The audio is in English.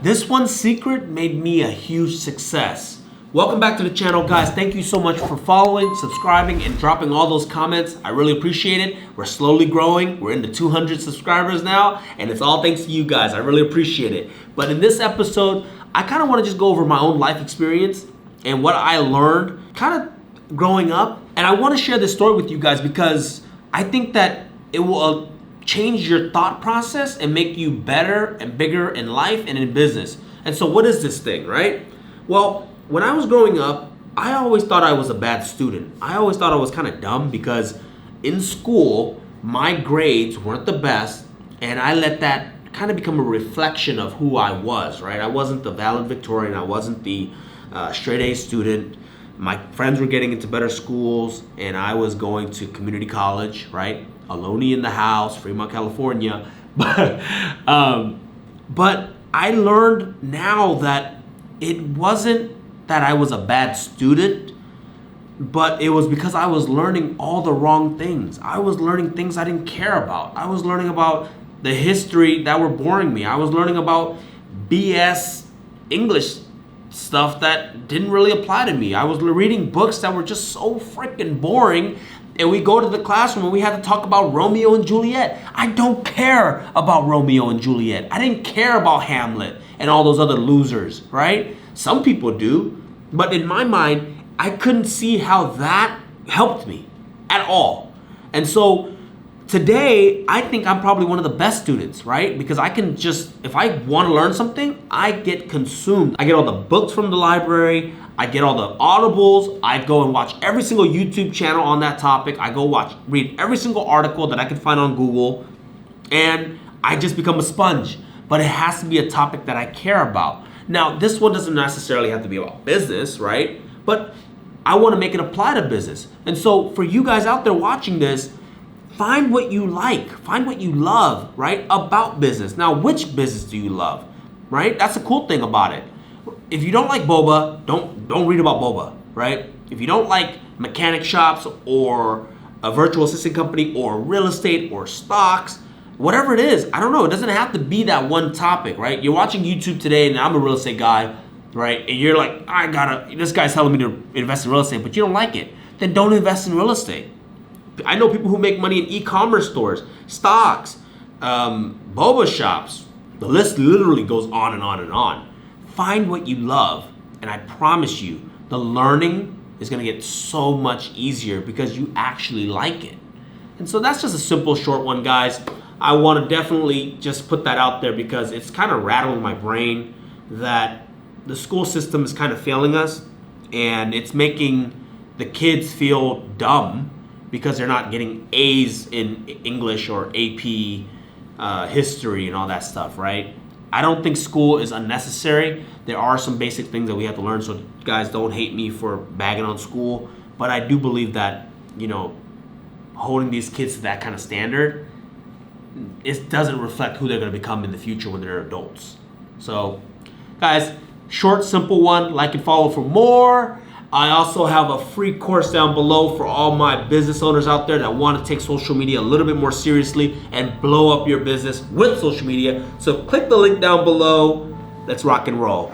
This one secret made me a huge success. Welcome back to the channel, guys. Thank you so much for following, subscribing, and dropping all those comments. I really appreciate it. We're slowly growing. We're into 200 subscribers now, and it's all thanks to you guys. I really appreciate it. But in this episode, I kind of want to just go over my own life experience and what I learned kind of growing up. And I want to share this story with you guys because I think that it will change your thought process and make you better and bigger in life and in business. And so what is this thing, right? Well, when I was growing up, I always thought I was a bad student. I always thought I was kind of dumb because in school, my grades weren't the best, and I let that kind of become a reflection of who I was, right? I wasn't the valedictorian. I wasn't the straight A student. My friends were getting into better schools, and I was going to community college, right? Aloney in the house, Fremont, California. But I learned now that it wasn't that I was a bad student, but it was because I was learning all the wrong things. I was learning things I didn't care about. I was learning about the history that were boring me. I was learning about BS English stuff that didn't really apply to me. I was reading books that were just so freaking boring, and we go to the classroom and we had to talk about Romeo and Juliet. I don't care about Romeo and Juliet. I didn't care about Hamlet and all those other losers, right? Some people do, but in my mind, I couldn't see how that helped me at all. And so today, I think I'm probably one of the best students, right? Because I can just, if I want to learn something, I get consumed. I get all the books from the library. I get all the audibles. I go and watch every single YouTube channel on that topic. I go read every single article that I can find on Google, and I just become a sponge. But it has to be a topic that I care about. Now, this one doesn't necessarily have to be about business, right? But I want to make it apply to business. And so for you guys out there watching this, find what you like, find what you love, right, about business. Now, which business do you love, right? That's the cool thing about it. If you don't like boba, don't read about boba, right? If you don't like mechanic shops or a virtual assistant company or real estate or stocks, whatever it is, I don't know. It doesn't have to be that one topic, right? You're watching YouTube today, and I'm a real estate guy, right? And you're like, this guy's telling me to invest in real estate, but you don't like it. Then don't invest in real estate. I know people who make money in e-commerce stores, stocks, boba shops. The list literally goes on and on and on. Find what you love, and I promise you, the learning is going to get so much easier because you actually like it. And so that's just a simple, short one, guys. I want to definitely just put that out there because it's kind of rattling my brain that the school system is kind of failing us, and it's making the kids feel dumb because they're not getting A's in English or AP history and all that stuff, right? I don't think school is unnecessary. There are some basic things that we have to learn, so guys, don't hate me for bagging on school. But I do believe that, holding these kids to that kind of standard, it doesn't reflect who they're going to become in the future when they're adults. So, guys, short, simple one. Like and follow for more. I also have a free course down below for all my business owners out there that want to take social media a little bit more seriously and blow up your business with social media. So click the link down below. Let's rock and roll.